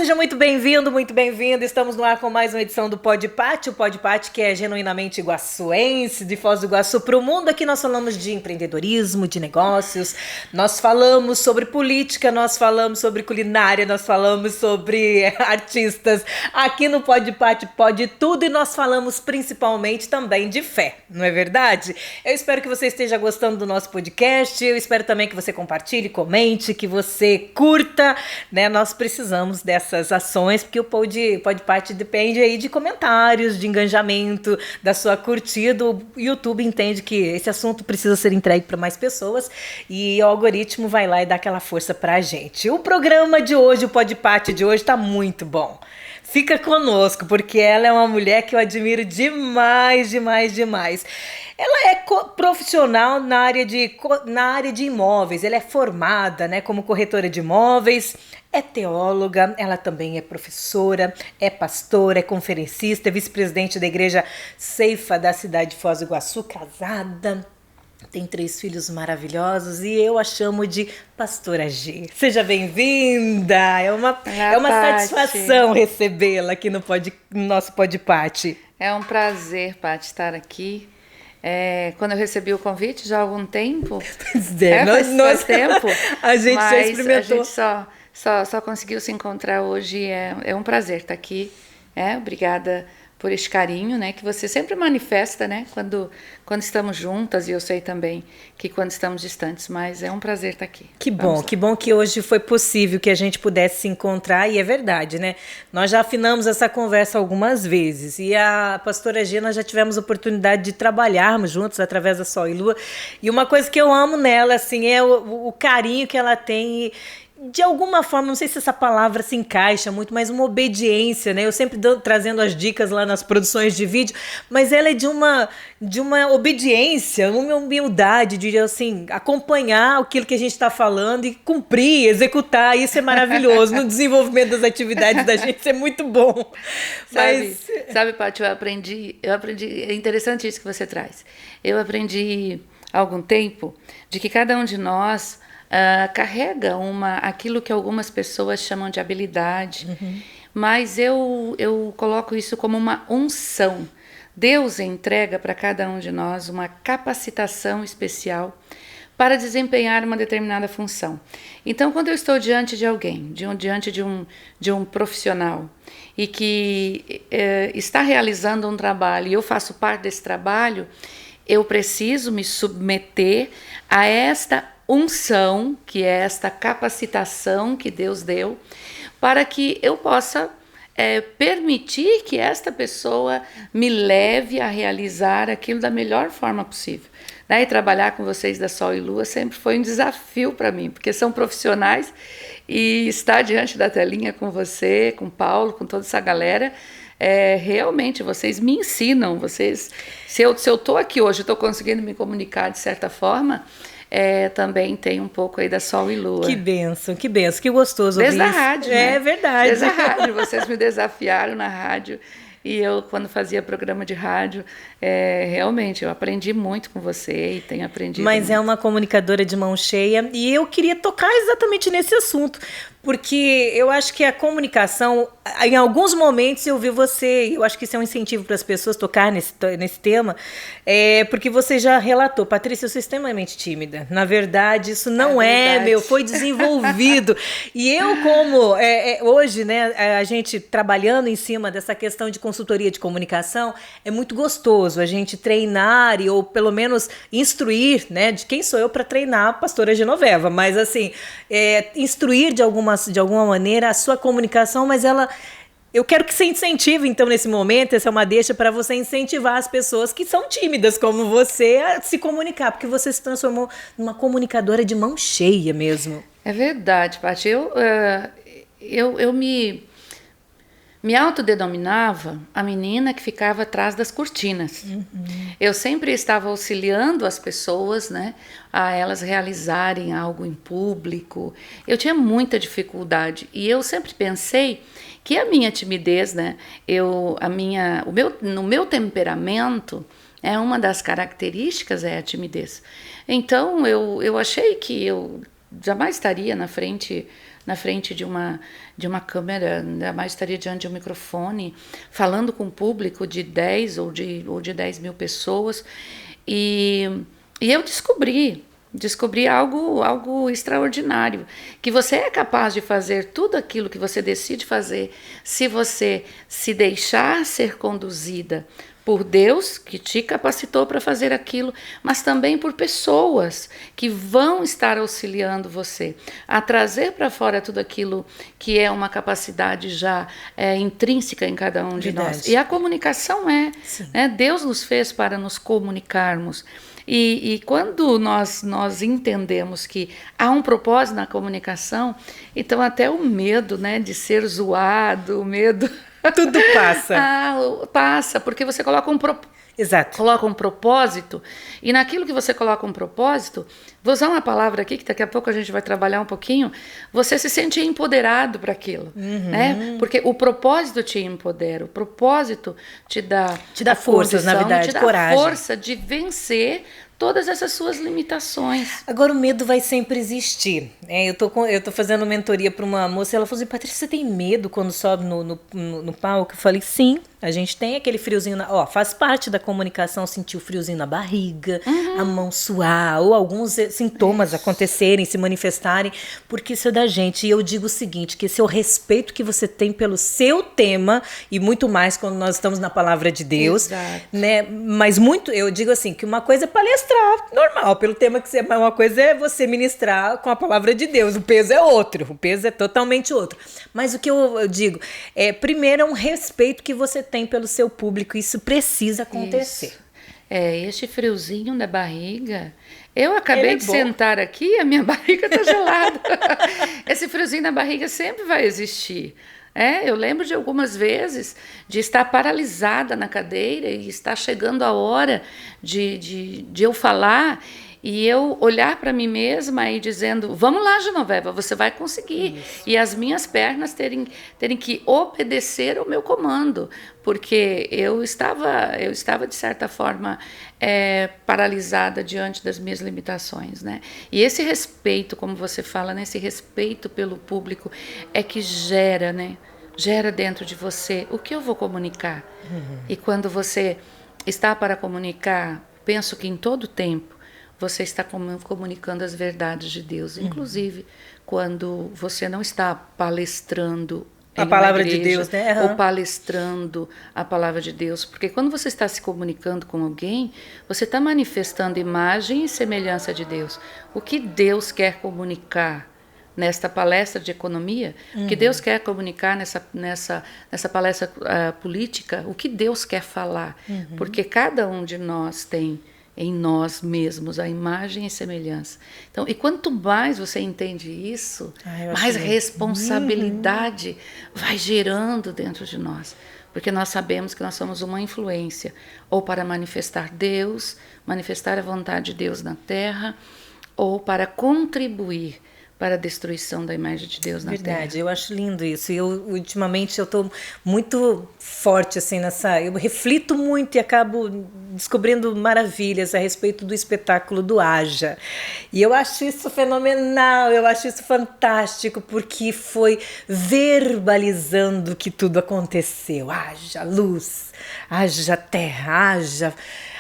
seja muito bem-vindo, muito bem-vinda. Estamos no ar com mais uma edição do Pod Pati, o Pod Pati que é genuinamente iguaçuense, de Foz do Iguaçu para o mundo. Aqui nós falamos de empreendedorismo, de negócios, nós falamos sobre política, nós falamos sobre culinária, nós falamos sobre artistas. Aqui no Pod Pati pode tudo e nós falamos principalmente também de fé, não é verdade? Eu espero que você esteja gostando do nosso podcast, eu espero também que você compartilhe, comente, que você curta, né? Nós precisamos dessas ações, porque o Pod Pati depende aí de comentários, de engajamento, da sua curtida. O YouTube entende que esse assunto precisa ser entregue para mais pessoas e o algoritmo vai lá e dá aquela força pra gente. O programa de hoje, o Pod Pati de hoje tá muito bom. Fica conosco, porque ela é uma mulher que eu admiro demais, demais, demais. Ela é profissional na área de imóveis, ela é formada, né, como corretora de imóveis, é teóloga, ela também é professora, é pastora, é conferencista, é vice-presidente da Igreja Ceifa da cidade de Foz do Iguaçu, casada, tem 3 filhos maravilhosos e eu a chamo de Pastora G. Seja bem-vinda! É uma satisfação recebê-la aqui no nosso Pod Pati. É um prazer, Pati, estar aqui. Quando eu recebi o convite, já há algum tempo. Faz tempo. A gente mas já experimentou. A gente só conseguiu se encontrar hoje. É um prazer estar aqui. Obrigada por esse carinho, né, que você sempre manifesta, né, quando estamos juntas, e eu sei também que quando estamos distantes, mas é um prazer estar aqui. Que bom que hoje foi possível que a gente pudesse se encontrar, e é verdade, né, nós já afinamos essa conversa algumas vezes, e a pastora G, nós já tivemos a oportunidade de trabalharmos juntos através da Sol e Lua, e uma coisa que eu amo nela, assim, é o carinho que ela tem, de alguma forma, não sei se essa palavra se encaixa muito, mas uma obediência, né? Eu sempre trazendo as dicas lá nas produções de vídeo, mas ela é de uma obediência, uma humildade, de assim, acompanhar aquilo que a gente está falando e cumprir, executar. Isso é maravilhoso. No desenvolvimento das atividades da gente, isso é muito bom. Sabe, Paty, eu aprendi, é interessante isso que você traz. Eu aprendi há algum tempo de que cada um de nós carrega aquilo que algumas pessoas chamam de habilidade, mas eu coloco isso como uma unção. Deus entrega para cada um de nós uma capacitação especial para desempenhar uma determinada função. Então, quando eu estou diante de alguém, diante de um profissional, e que está realizando um trabalho, e eu faço parte desse trabalho, eu preciso me submeter a esta unção, que é esta capacitação que Deus deu, para que eu possa permitir que esta pessoa me leve a realizar aquilo da melhor forma possível. E trabalhar com vocês da Sol e Lua sempre foi um desafio para mim, porque são profissionais e estar diante da telinha com você, com o Paulo, com toda essa galera, realmente vocês me ensinam. Se eu estou aqui hoje, estou conseguindo me comunicar de certa forma, também tem um pouco aí da Sol e Lua. Que bênção, que gostoso ouvir Desde a rádio, né? É verdade. Desde a rádio, vocês me desafiaram na rádio. E eu, quando fazia programa de rádio, realmente, eu aprendi muito com você e tenho aprendido Mas muito. É uma comunicadora de mão cheia e eu queria tocar exatamente nesse assunto, porque eu acho que a comunicação, em alguns momentos eu vi você, eu acho que isso é um incentivo para as pessoas tocar nesse tema, porque você já relatou, Patrícia, eu sou extremamente tímida. Na verdade, isso não foi desenvolvido. E eu, como hoje, né, a gente trabalhando em cima dessa questão de consultoria de comunicação, é muito gostoso a gente treinar ou pelo menos instruir, né, de quem sou eu para treinar a pastora Genoveva, mas assim, instruir de alguma maneira a sua comunicação, mas eu quero que você incentive, então, nesse momento, essa é uma deixa para você incentivar as pessoas que são tímidas, como você, a se comunicar, porque você se transformou numa comunicadora de mão cheia mesmo. É verdade, Paty. Eu me autodenominava a menina que ficava atrás das cortinas. Eu sempre estava auxiliando as pessoas, né, a elas realizarem algo em público. Eu tinha muita dificuldade e eu sempre pensei que a minha timidez, né, no meu temperamento, uma das características é a timidez. Então eu achei que eu jamais estaria na frente na frente de uma câmera, ainda mais estaria diante de um microfone, falando com um público de 10 ou de 10 mil pessoas. E eu descobri algo extraordinário, que você é capaz de fazer tudo aquilo que você decide fazer, se você se deixar ser conduzida por Deus, que te capacitou para fazer aquilo, mas também por pessoas que vão estar auxiliando você a trazer para fora tudo aquilo que é uma capacidade já intrínseca em cada um de nós. E a comunicação né? Deus nos fez para nos comunicarmos. E quando nós entendemos que há um propósito na comunicação, então até o medo, né, de ser zoado, o medo... Tudo passa. Passa, porque você coloca Exato. Coloca um propósito, e naquilo que você coloca um propósito, vou usar uma palavra aqui que daqui a pouco a gente vai trabalhar um pouquinho, você se sente empoderado para aquilo, né? Porque o propósito te empodera, o propósito te dá forças, na verdade, te dá coragem, força de vencer todas essas suas limitações. Agora, o medo vai sempre existir. Eu tô fazendo mentoria para uma moça e ela falou assim, Patrícia, você tem medo quando sobe no palco? Eu falei, sim, a gente tem aquele friozinho, faz parte da comunicação sentir o friozinho na barriga, a mão suar, ou alguns sintomas acontecerem, se manifestarem, porque isso é da gente. E eu digo o seguinte, que esse é o respeito que você tem pelo seu tema, e muito mais quando nós estamos na palavra de Deus. Exato. Né? Mas eu digo assim, que uma coisa é palestrar, normal, pelo tema que você... Mas uma coisa é você ministrar com a palavra de Deus, o peso é outro, o peso é totalmente outro. Mas o que eu digo, primeiro é um respeito que você tem pelo seu público, isso precisa acontecer. Isso. Este friozinho na barriga, eu acabei de sentar aqui, a minha barriga está gelada. Esse friozinho na barriga sempre vai existir. Eu lembro de algumas vezes de estar paralisada na cadeira e estar chegando a hora de eu falar e eu olhar para mim mesma e dizendo, vamos lá, Genoveva, você vai conseguir. Isso. E as minhas pernas terem que obedecer ao meu comando, porque eu estava de certa forma paralisada diante das minhas limitações, né? E esse respeito, como você fala, né? Esse respeito pelo público é que gera, né? Gera dentro de você o que eu vou comunicar. E quando você está para comunicar, penso que em todo tempo você está comunicando as verdades de Deus, inclusive quando você não está palestrando a palavra de Deus, né? Ou palestrando a palavra de Deus, porque quando você está se comunicando com alguém, você está manifestando imagem e semelhança de Deus. O que Deus quer comunicar nesta palestra de economia, o que Deus quer comunicar nessa palestra política, o que Deus quer falar, porque cada um de nós tem em nós mesmos a imagem e semelhança. Então, e quanto mais você entende isso, mais responsabilidade vai gerando dentro de nós. Porque nós sabemos que nós somos uma influência, ou para manifestar Deus, manifestar a vontade de Deus na terra, ou para contribuir para a destruição da imagem de Deus na terra. Verdade, eu acho lindo isso. E ultimamente eu estou muito forte assim eu reflito muito e acabo descobrindo maravilhas a respeito do espetáculo do Haja. E eu acho isso fenomenal, eu acho isso fantástico, porque foi verbalizando que tudo aconteceu. Haja luz, haja terra,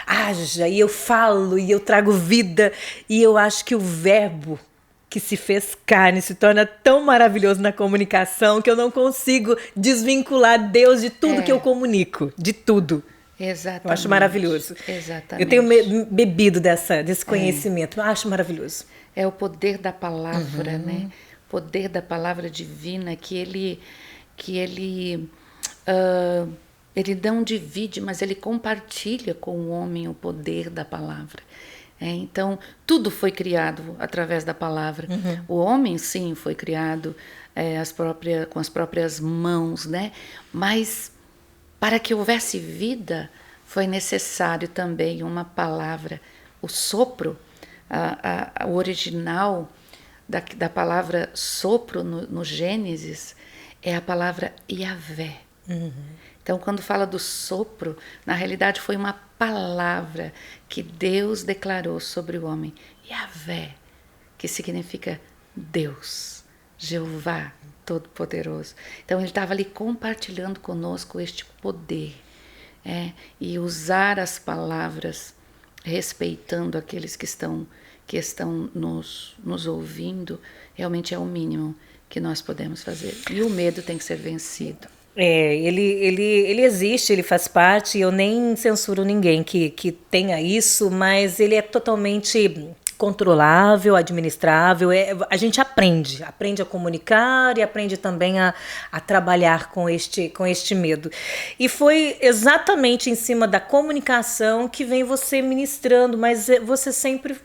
haja, e eu falo, e eu trago vida, e eu acho que o verbo que se fez carne se torna tão maravilhoso na comunicação que eu não consigo desvincular Deus de tudo que eu comunico, de tudo. Exatamente. Eu acho maravilhoso. Exatamente. Eu tenho bebido desse conhecimento, eu acho maravilhoso. É o poder da palavra, né? O poder da palavra divina, que ele não divide, mas ele compartilha com o homem o poder da palavra. Então, tudo foi criado através da palavra. O homem, sim, foi criado com as próprias mãos, né? Mas, para que houvesse vida, foi necessário também uma palavra. O sopro, o original da palavra sopro no Gênesis, é a palavra Yahvé. Então, quando fala do sopro, na realidade foi uma palavra que Deus declarou sobre o homem. Yahvé, que significa Deus. Jeová Todo-Poderoso. Então ele estava ali compartilhando conosco este poder, e usar as palavras respeitando aqueles que estão nos ouvindo, realmente é o mínimo que nós podemos fazer. E o medo tem que ser vencido. Ele existe, ele faz parte, eu nem censuro ninguém que tenha isso, mas ele é totalmente controlável, administrável. A gente aprende a comunicar e aprende também a trabalhar com este medo. E foi exatamente em cima da comunicação que vem você ministrando, mas você sempre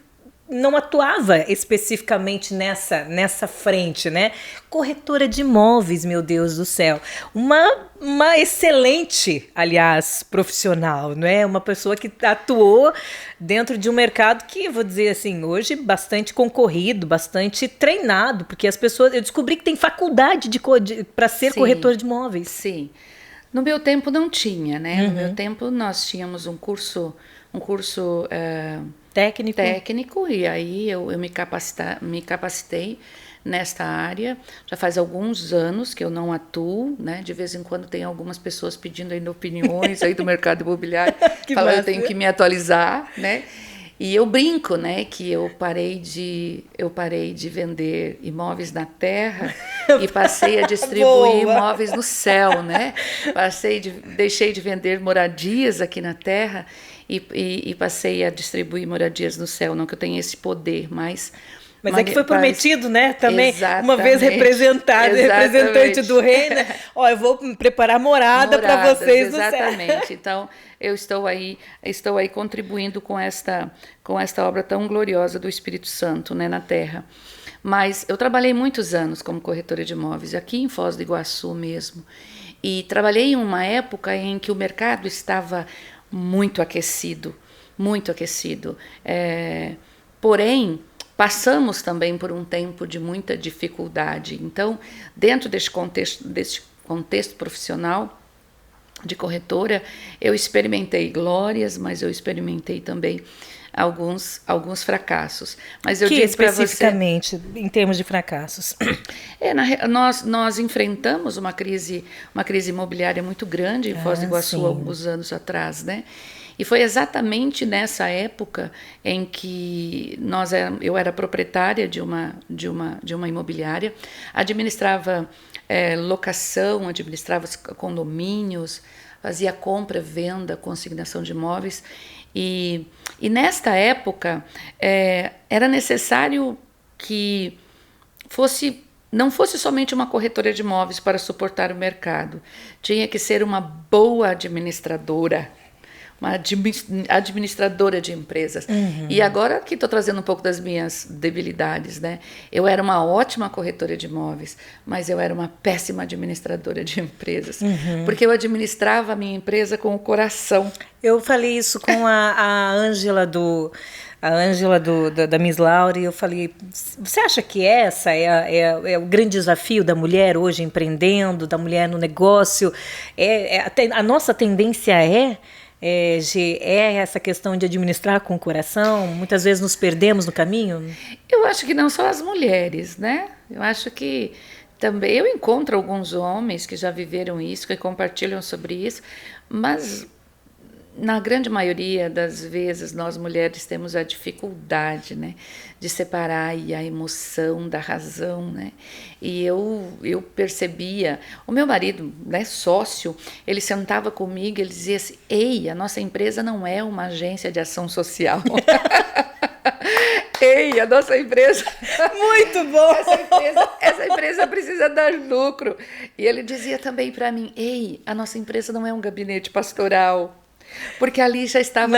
não atuava especificamente nessa frente, né? Corretora de imóveis, meu Deus do céu. Uma excelente, aliás, profissional, não é? Uma pessoa que atuou dentro de um mercado que, vou dizer assim, hoje bastante concorrido, bastante treinado, porque as pessoas... Eu descobri que tem faculdade para ser corretor de imóveis. Sim. No meu tempo não tinha, né? No meu tempo nós tínhamos um curso técnico, e aí eu me capacitei nesta área. Já faz alguns anos que eu não atuo, né? De vez em quando tem algumas pessoas pedindo ainda opiniões aí do mercado imobiliário, falando eu tenho que me atualizar, né? E eu brinco, né, que eu parei de vender imóveis na terra e passei a distribuir imóveis no céu, né? Deixei de vender moradias aqui na terra e passei a distribuir moradias no céu. Não que eu tenha esse poder, mas é que foi prometido, né? Também, exatamente, uma vez representante do rei, né? Ó, eu vou preparar morada para vocês no céu. Exatamente. Então, eu estou aí contribuindo com esta obra tão gloriosa do Espírito Santo, né, na Terra. Mas eu trabalhei muitos anos como corretora de imóveis, aqui em Foz do Iguaçu mesmo. E trabalhei em uma época em que o mercado estava muito aquecido, muito aquecido. Porém, passamos também por um tempo de muita dificuldade. Então, dentro deste contexto profissional de corretora, eu experimentei glórias, mas eu experimentei também alguns fracassos. Mas eu digo especificamente, você, em termos de fracassos? Nós enfrentamos uma crise imobiliária muito grande em Foz do Iguaçu alguns anos atrás, né? E foi exatamente nessa época em que eu era proprietária de uma imobiliária, administrava locação, administrava condomínios, fazia compra, venda, consignação de imóveis. E nesta época era necessário que não fosse somente uma corretora de imóveis para suportar o mercado, tinha que ser uma boa administradora, uma administradora de empresas. E agora que estou trazendo um pouco das minhas debilidades, né? Eu era uma ótima corretora de imóveis, mas eu era uma péssima administradora de empresas, porque eu administrava a minha empresa com o coração. Eu falei isso com a Ângela da Miss Laura, e eu falei, você acha que essa é o grande desafio da mulher hoje empreendendo, da mulher no negócio? A nossa tendência é essa questão de administrar com o coração? Muitas vezes nos perdemos no caminho? Eu acho que não só as mulheres, né? Eu acho que também eu encontro alguns homens que já viveram isso, que compartilham sobre isso, mas na grande maioria das vezes nós mulheres temos a dificuldade, né, de separar aí a emoção da razão, né? E eu percebia, o meu marido, né, sócio, ele sentava comigo, ele dizia assim: ei, a nossa empresa não é uma agência de ação social. Ei, a nossa empresa... Muito bom! Essa empresa precisa dar lucro. E ele dizia também para mim: ei, a nossa empresa não é um gabinete pastoral. Porque ali já estava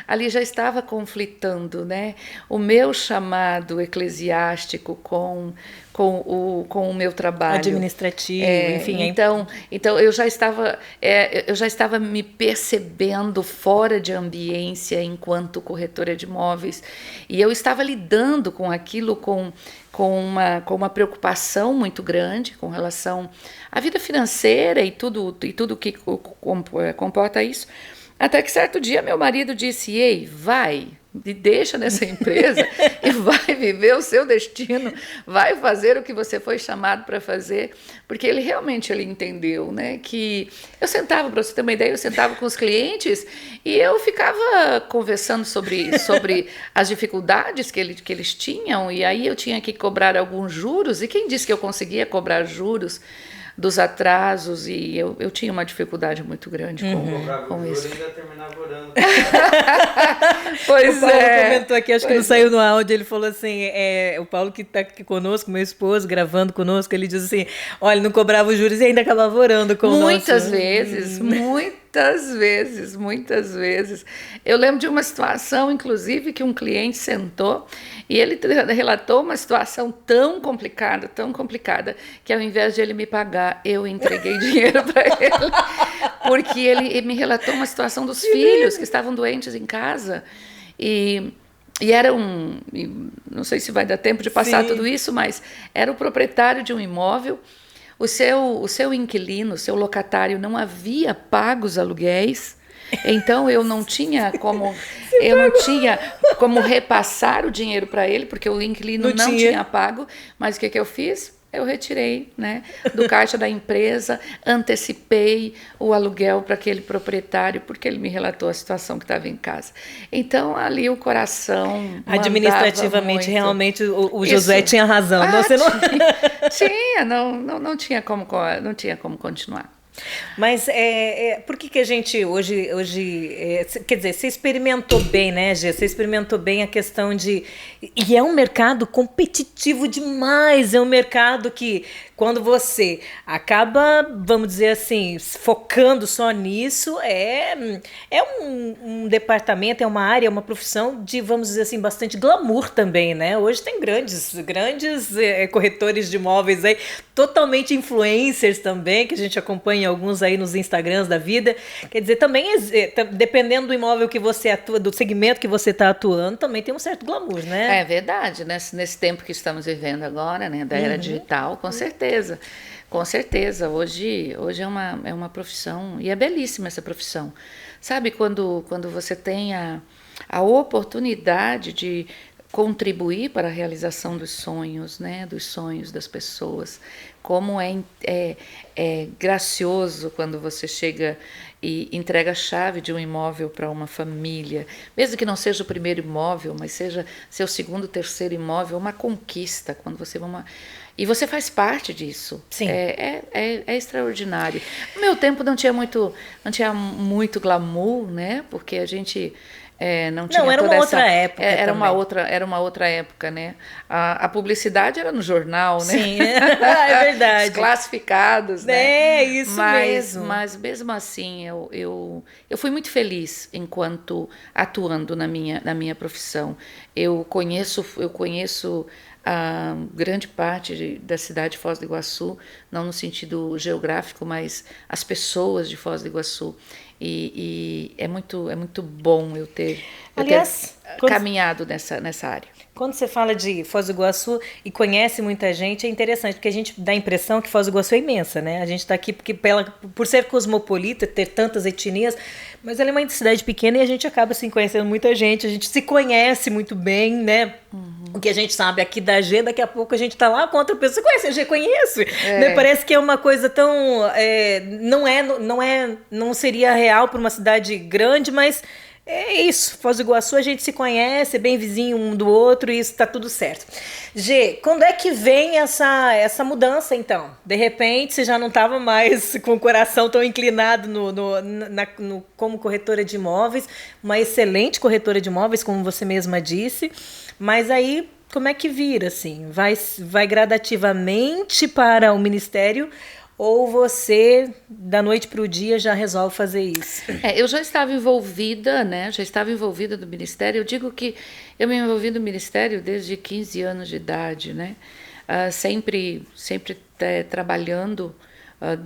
ali já estava conflitando, né? O meu chamado eclesiástico com o meu trabalho administrativo, enfim. Então eu já estava me percebendo fora de ambiência enquanto corretora de imóveis, e eu estava lidando com aquilo com uma preocupação muito grande com relação à vida financeira e tudo que comporta isso. Até que certo dia meu marido disse: ei, vai, me deixa nessa empresa e vai viver o seu destino, vai fazer o que você foi chamado para fazer, porque ele realmente entendeu, né, que eu sentava, para você ter uma ideia, eu sentava com os clientes e eu ficava conversando sobre as dificuldades que eles tinham, e aí eu tinha que cobrar alguns juros, e quem disse que eu conseguia cobrar juros dos atrasos, e eu tinha uma dificuldade muito grande com isso. Ainda terminava orando. Pois o Paulo é. comentou aqui, acho que não saiu no áudio, ele falou assim, o Paulo que está aqui conosco, meu esposo, gravando conosco, ele diz assim, olha, não cobrava os juros e ainda acabava orando com muitas vezes. Eu lembro de uma situação, inclusive, que um cliente sentou e ele relatou uma situação tão complicada, que ao invés de ele me pagar, eu entreguei dinheiro para ele, porque ele me relatou uma situação dos filhos que estavam doentes em casa e era não sei se vai dar tempo de passar tudo isso, mas era o proprietário de um imóvel. O seu inquilino, o seu locatário não havia pago os aluguéis, então eu não tinha como repassar o dinheiro para ele, porque o inquilino não tinha pago, mas o que eu fiz? Eu retirei, né, do caixa da empresa, antecipei o aluguel para aquele proprietário, porque ele me relatou a situação que estava em casa. Então, ali o coração administrativamente, realmente, o Josué tinha razão. Não tinha como continuar. Mas por que a gente hoje quer dizer, você experimentou bem, né, Gê? Você experimentou bem a questão de... E é um mercado competitivo demais, é um mercado que quando você acaba, vamos dizer assim, focando só nisso, é um departamento, é uma área, é uma profissão de, vamos dizer assim, bastante glamour também, né? Hoje tem grandes corretores de imóveis aí, totalmente influencers também, que a gente acompanha alguns aí nos Instagrams da vida. Quer dizer, também, dependendo do imóvel que você atua, do segmento que você está atuando, também tem um certo glamour, né? É verdade, né? Nesse tempo que estamos vivendo agora, né, da era digital, com certeza. Com certeza, hoje é uma profissão, e é belíssima essa profissão. Sabe, quando você tem a oportunidade de contribuir para a realização dos sonhos, né, dos sonhos das pessoas, como é gracioso quando você chega e entrega a chave de um imóvel para uma família, mesmo que não seja o primeiro imóvel, mas seja seu segundo, terceiro imóvel, uma conquista, quando você e você faz parte disso. Sim. É extraordinário. No meu tempo não tinha muito glamour, né? Porque a gente não tinha era toda uma essa... outra época Era também. uma outra época, né? A publicidade era no jornal, né? Sim, é verdade. Os classificados, né? É, isso mesmo. Mas mesmo assim, eu fui muito feliz enquanto atuando na minha profissão. Eu conheço a grande parte da cidade de Foz do Iguaçu, não no sentido geográfico, mas as pessoas de Foz do Iguaçu. E é muito bom eu ter caminhado nessa área. Quando você fala de Foz do Iguaçu e conhece muita gente, é interessante, porque a gente dá a impressão que Foz do Iguaçu é imensa, né? A gente está aqui por ser cosmopolita, ter tantas etnias, mas ela é uma cidade pequena e a gente acaba assim, conhecendo muita gente, a gente se conhece muito bem, né? O que a gente sabe aqui da G, daqui a pouco a gente está lá com outra pessoa. Você conhece a G? Conheço. Né? Parece que é uma coisa tão... não seria real para uma cidade grande, mas... É isso, Foz do Iguaçu a gente se conhece, é bem vizinho um do outro e isso tá tudo certo. Gê, quando é que vem essa mudança então? De repente você já não estava mais com o coração tão inclinado como corretora de imóveis, uma excelente corretora de imóveis, como você mesma disse, mas aí como é que vira assim? Vai gradativamente para o Ministério? Ou você, da noite para o dia, já resolve fazer isso? Eu já estava envolvida, né? Já estava envolvida no Ministério. Eu digo que eu me envolvi no Ministério desde 15 anos de idade, né? Sempre trabalhando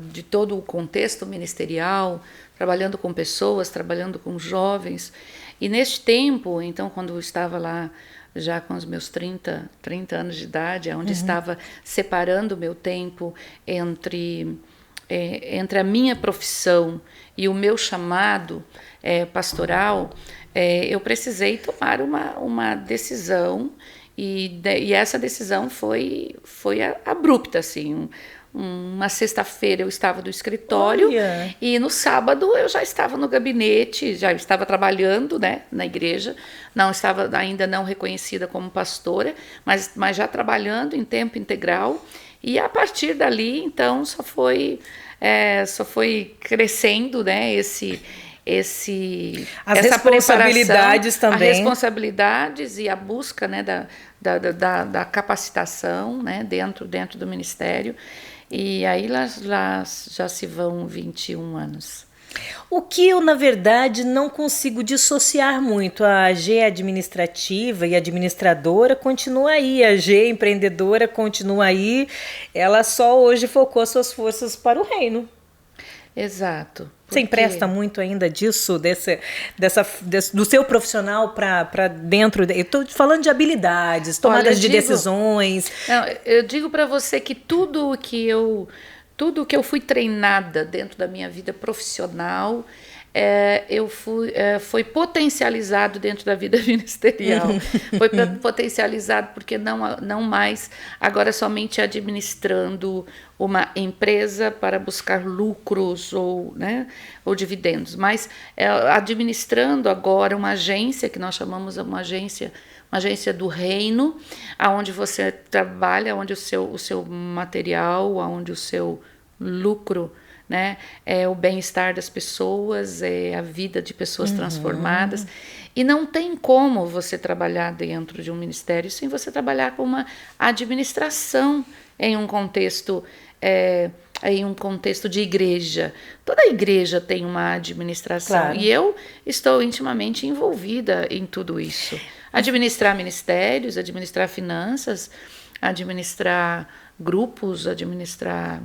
de todo o contexto ministerial, trabalhando com pessoas, trabalhando com jovens. E neste tempo, então, quando eu estava lá, já com os meus 30 anos de idade, onde estava separando o meu tempo entre a minha profissão e o meu chamado pastoral, eu precisei tomar uma decisão, e essa decisão foi abrupta, assim. Uma sexta-feira eu estava no escritório. Olha. E no sábado eu já estava no gabinete, já estava trabalhando, né, na igreja. Não estava ainda não reconhecida como pastora, mas já trabalhando em tempo integral. E a partir dali, então, só foi crescendo, né, as responsabilidades também. As responsabilidades e a busca, né, da capacitação, né, dentro do ministério. E aí lá já se vão 21 anos. O que eu, na verdade, não consigo dissociar muito. A G administrativa e administradora continua aí, a G empreendedora continua aí, ela só hoje focou suas forças para o reino. Exato. Você empresta muito ainda disso, do seu profissional para dentro? Eu estou falando de habilidades, tomadas de decisões. Não, eu digo para você que tudo que eu fui treinada dentro da minha vida profissional, foi potencializado dentro da vida ministerial. Foi potencializado porque não mais agora somente administrando uma empresa para buscar lucros ou dividendos, mas administrando agora uma agência que nós chamamos uma agência do reino, aonde você trabalha, onde o seu material, aonde o seu lucro, né, é o bem-estar das pessoas, é a vida de pessoas transformadas. E não tem como você trabalhar dentro de um ministério sem você trabalhar com uma administração em um contexto de igreja. Toda igreja tem uma administração, claro. E eu estou intimamente envolvida em tudo isso. Administrar ministérios, administrar finanças, administrar grupos, administrar...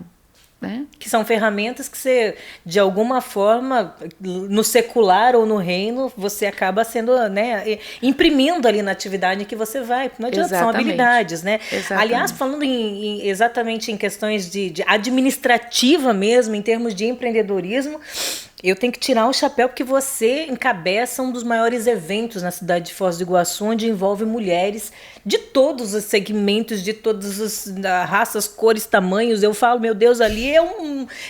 Né? Que são ferramentas que você, de alguma forma, no secular ou no reino, você acaba sendo, né, imprimindo ali na atividade que você vai. Não adianta, são habilidades, né? Exatamente. Aliás, falando exatamente em questões de administrativa mesmo, em termos de empreendedorismo, eu tenho que tirar o chapéu porque você encabeça um dos maiores eventos na cidade de Foz do Iguaçu, onde envolve mulheres de todos os segmentos, de todas as raças, cores, tamanhos. Eu falo, meu Deus, ali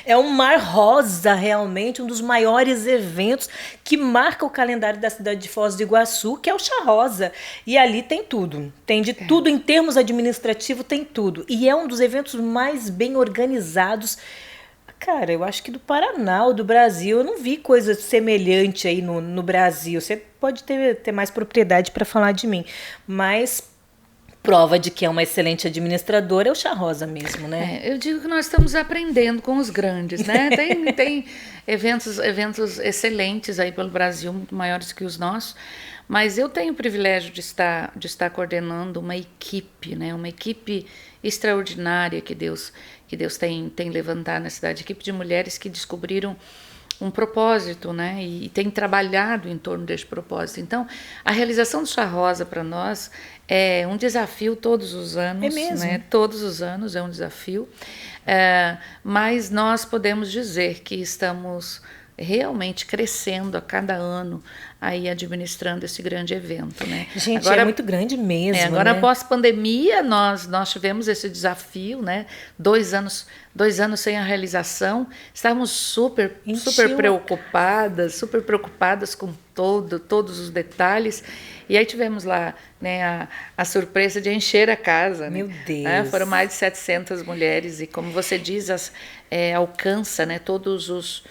é um mar rosa, realmente, um dos maiores eventos que marca o calendário da cidade de Foz do Iguaçu, que é o Chá Rosa. E ali tem tudo. Tem de tudo em termos administrativos, tem tudo. E é um dos eventos mais bem organizados. Cara, eu acho que do Paraná ou do Brasil, eu não vi coisa semelhante aí no Brasil. Você pode ter mais propriedade para falar de mim, mas prova de que é uma excelente administradora é o Chá Rosa mesmo, né? Eu digo que nós estamos aprendendo com os grandes, né? Tem eventos excelentes aí pelo Brasil, muito maiores que os nossos, mas eu tenho o privilégio de estar coordenando uma equipe, né? Uma equipe extraordinária que Deus tem levantado na cidade, equipe de mulheres que descobriram um propósito, né? E tem trabalhado em torno desse propósito. Então, a realização do Chá Rosa para nós é um desafio todos os anos. É mesmo? Né? Todos os anos é um desafio. Mas nós podemos dizer que estamos realmente crescendo a cada ano aí administrando esse grande evento, né? Gente, agora, é muito grande mesmo, agora, né? Após pandemia, nós tivemos esse desafio, né? 2 anos sem a realização, estávamos super preocupadas com todos os detalhes, e aí tivemos lá, né, a surpresa de encher a casa. Meu né? Deus! Foram mais de 700 mulheres, e como você diz, alcança, né, todos os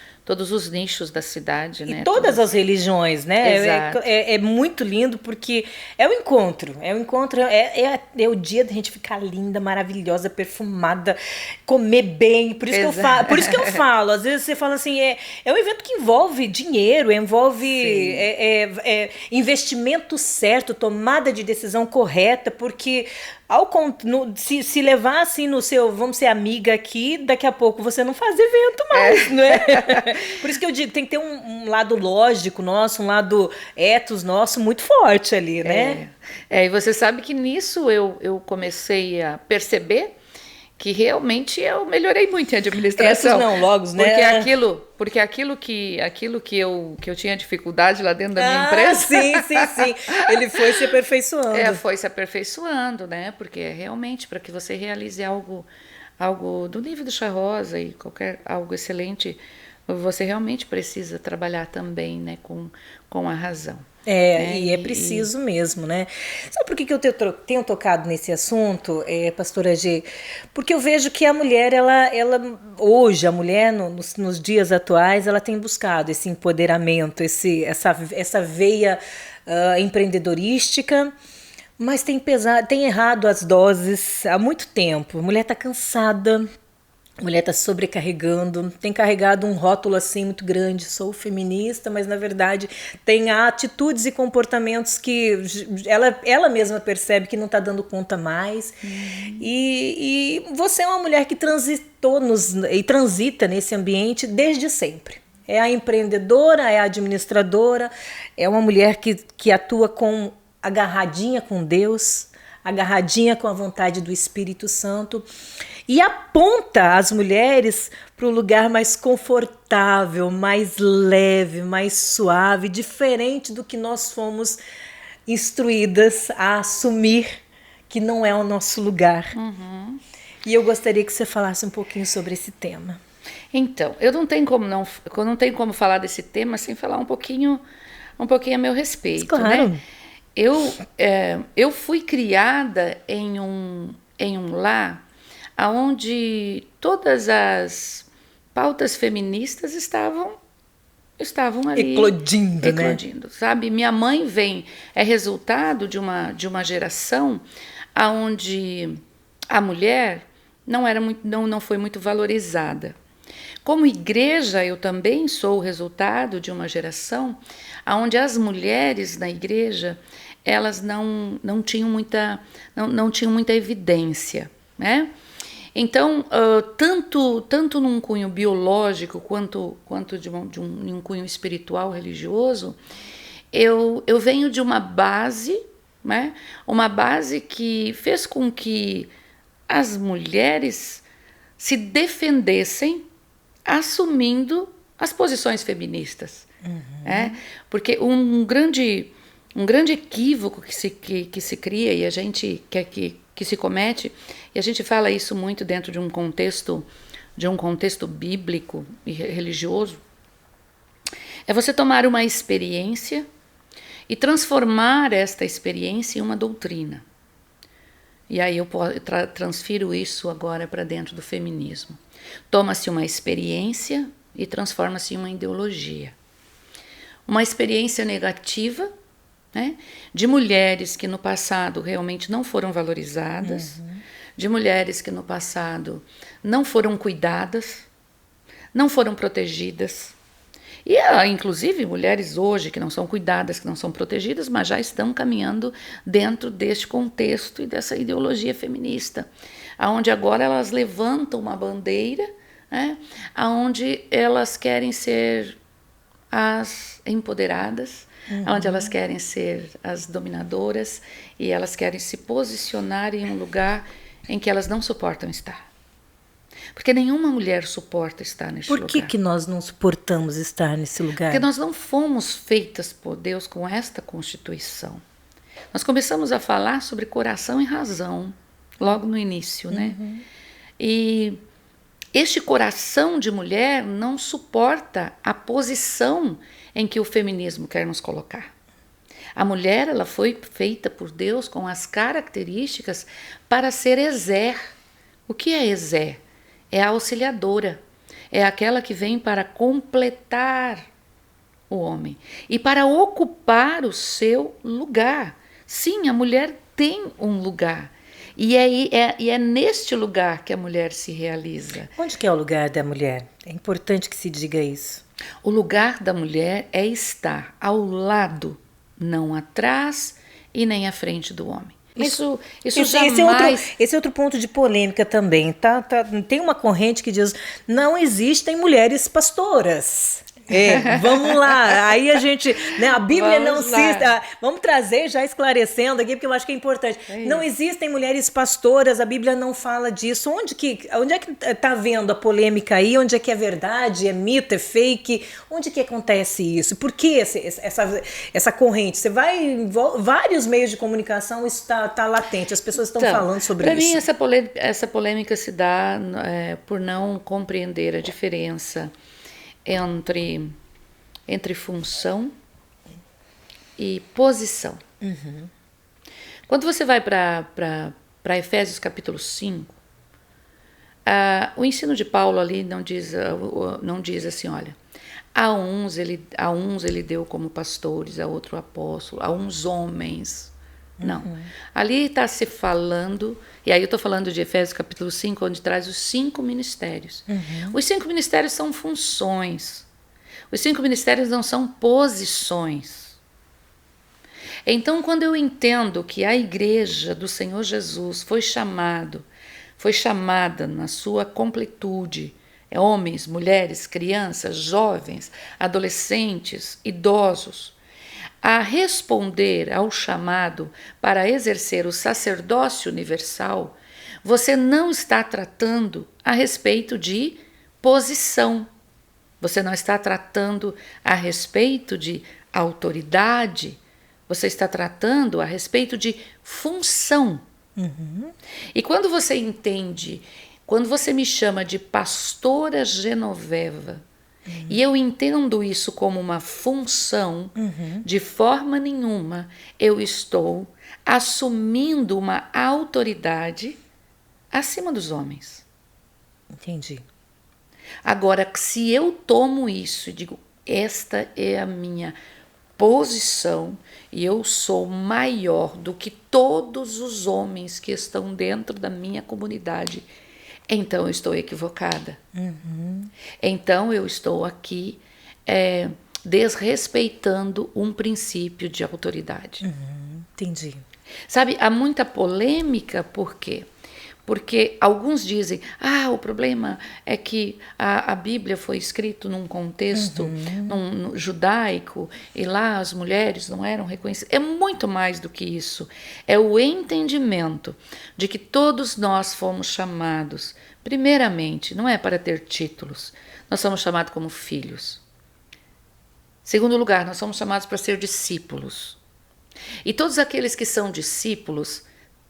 nichos da cidade. E né? Todas as religiões, né? É muito lindo porque é o encontro. É o dia da gente ficar linda, maravilhosa, perfumada, comer bem. Por isso que eu falo. Às vezes você fala assim, é um evento que envolve dinheiro, envolve investimento certo, tomada de decisão correta, porque se levar assim no seu, vamos ser amiga aqui, daqui a pouco você não faz evento mais, não é? Por isso que eu digo, tem que ter um lado lógico nosso, um lado ethos nosso muito forte ali, né? E você sabe que nisso eu comecei a perceber que realmente eu melhorei muito em administração. Essas não, logos, né? Porque aquilo que eu tinha dificuldade lá dentro da minha empresa. Sim. Ele foi se aperfeiçoando. Foi se aperfeiçoando, né? Porque realmente para que você realize algo do nível do Chá Rosa e algo excelente, você realmente precisa trabalhar também, né, com a razão. E é preciso mesmo, né? Sabe por que eu tenho tocado nesse assunto, pastora G? Porque eu vejo que a mulher, hoje, a mulher, nos dias atuais, ela tem buscado esse empoderamento, essa veia empreendedorística, mas tem errado as doses há muito tempo. A mulher está cansada, a mulher está sobrecarregando, tem carregado um rótulo assim muito grande, sou feminista, mas na verdade tem atitudes e comportamentos que ela mesma percebe que não está dando conta mais. E você é uma mulher que transitou e transita nesse ambiente desde sempre. É a empreendedora, é a administradora, é uma mulher que atua agarradinha com Deus, agarradinha com a vontade do Espírito Santo, e aponta as mulheres para um lugar mais confortável, mais leve, mais suave, diferente do que nós fomos instruídas a assumir que não é o nosso lugar. E eu gostaria que você falasse um pouquinho sobre esse tema. Então, eu não tenho como falar desse tema sem falar um pouquinho a meu respeito, claro, né? Eu fui criada em um lar onde todas as pautas feministas estavam ali eclodindo, sabe? Minha mãe é resultado de uma geração onde a mulher não foi muito valorizada. Como igreja, eu também sou o resultado de uma geração onde as mulheres na igreja elas não tinham muita evidência, né? Então, tanto num cunho biológico quanto de um cunho espiritual, religioso, eu venho de uma base, né? Uma base que fez com que as mulheres se defendessem assumindo as posições feministas. Porque um grande equívoco que se cria e a gente quer que se comete, e a gente fala isso muito dentro de um contexto bíblico e religioso, é você tomar uma experiência e transformar esta experiência em uma doutrina. E aí eu transfiro isso agora para dentro do feminismo. Toma-se uma experiência e transforma-se em uma ideologia. Uma experiência negativa, né, de mulheres que no passado realmente não foram valorizadas, de mulheres que no passado não foram cuidadas, não foram protegidas. E inclusive mulheres hoje que não são cuidadas, que não são protegidas, mas já estão caminhando dentro deste contexto e dessa ideologia feminista, onde agora elas levantam uma bandeira, né, onde elas querem ser as empoderadas, onde elas querem ser as dominadoras e elas querem se posicionar em um lugar em que elas não suportam estar. Porque nenhuma mulher suporta estar nesse lugar. Por que nós não suportamos estar nesse lugar? Porque nós não fomos feitas por Deus com esta constituição. Nós começamos a falar sobre coração e razão logo no início, né? E este coração de mulher não suporta a posição em que o feminismo quer nos colocar. A mulher, ela foi feita por Deus com as características para ser exer. O que é exer? É a auxiliadora. É aquela que vem para completar o homem e para ocupar o seu lugar. Sim, a mulher tem um lugar. E é neste lugar que a mulher se realiza. Onde que é o lugar da mulher? É importante que se diga isso. O lugar da mulher é estar ao lado, não atrás e nem à frente do homem. Isso jamais... Esse é outro ponto de polêmica também, tá? Tem uma corrente que diz não existem mulheres pastoras. Vamos lá. Aí a gente, né, a Bíblia Vamos não lá. se... Vamos trazer, já esclarecendo aqui, porque eu acho que é importante. É Não isso. existem mulheres pastoras, a Bíblia não fala disso. Onde é que tá vendo a polêmica aí? Onde é que é verdade, é mito, é fake? Onde que acontece isso? Por que essa corrente? Você vai em vários meios de comunicação, isso tá latente. As pessoas estão Então, falando sobre para isso. mim, essa polêmica se dá por não compreender a diferença entre função e posição. Quando você vai para Efésios capítulo 5, o ensino de Paulo ali não diz assim, olha, a uns ele deu como pastores, a outro apóstolo, a uns homens. Não. Ali está se falando, e aí eu estou falando de Efésios capítulo 5, onde traz os 5 ministérios. Os 5 ministérios são funções. Os 5 ministérios não são posições. Então, quando eu entendo que a igreja do Senhor Jesus foi chamada na sua completude, homens, mulheres, crianças, jovens, adolescentes, idosos, a responder ao chamado para exercer o sacerdócio universal, você não está tratando a respeito de posição. Você não está tratando a respeito de autoridade. Você está tratando a respeito de função. E quando você entende, quando você me chama de pastora Genoveva, e eu entendo isso como uma função, de forma nenhuma eu estou assumindo uma autoridade acima dos homens. Entendi. Agora, se eu tomo isso e digo, esta é a minha posição e eu sou maior do que todos os homens que estão dentro da minha comunidade, então eu estou equivocada. Então eu estou aqui desrespeitando um princípio de autoridade. Entendi. Sabe, há muita polêmica, por quê? Porque alguns dizem, o problema é que a Bíblia foi escrita num contexto judaico e lá as mulheres não eram reconhecidas. É muito mais do que isso. É o entendimento de que todos nós fomos chamados, primeiramente, não é para ter títulos, nós somos chamados como filhos. Segundo lugar, nós somos chamados para ser discípulos. E todos aqueles que são discípulos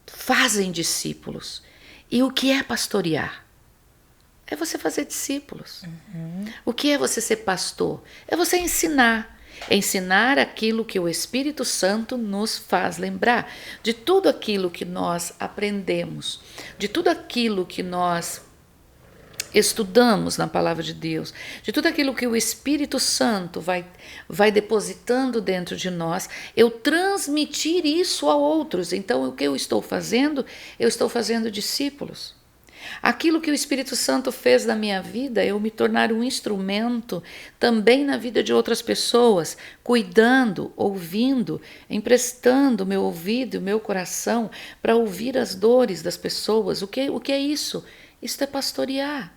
fazem discípulos. E o que é pastorear? É você fazer discípulos. O que é você ser pastor? É você ensinar. Ensinar aquilo que o Espírito Santo nos faz lembrar. De tudo aquilo que nós aprendemos. De tudo aquilo que nós estudamos na palavra de Deus. De tudo aquilo que o Espírito Santo vai depositando dentro de nós. Eu transmitir isso a outros. Então, o que eu estou fazendo? Eu estou fazendo discípulos. Aquilo que o Espírito Santo fez na minha vida, eu me tornar um instrumento também na vida de outras pessoas, cuidando, ouvindo, emprestando meu ouvido e meu coração para ouvir as dores das pessoas. O que é isso? Isso é pastorear.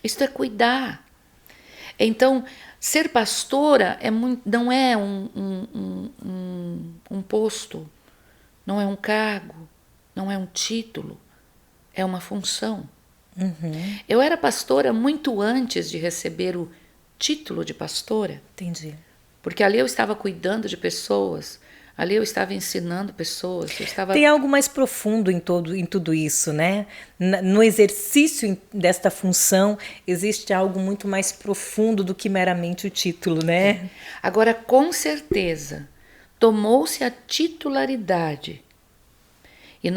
Isso é cuidar. Então, ser pastora não é um posto, não é um cargo, não é um título, é uma função. Eu era pastora muito antes de receber o título de pastora. Entendi. Porque ali eu estava cuidando de pessoas, ali eu estava ensinando pessoas. Tem algo mais profundo em tudo isso, né? No exercício desta função, existe algo muito mais profundo do que meramente o título, né? Agora, com certeza, tomou-se a titularidade. E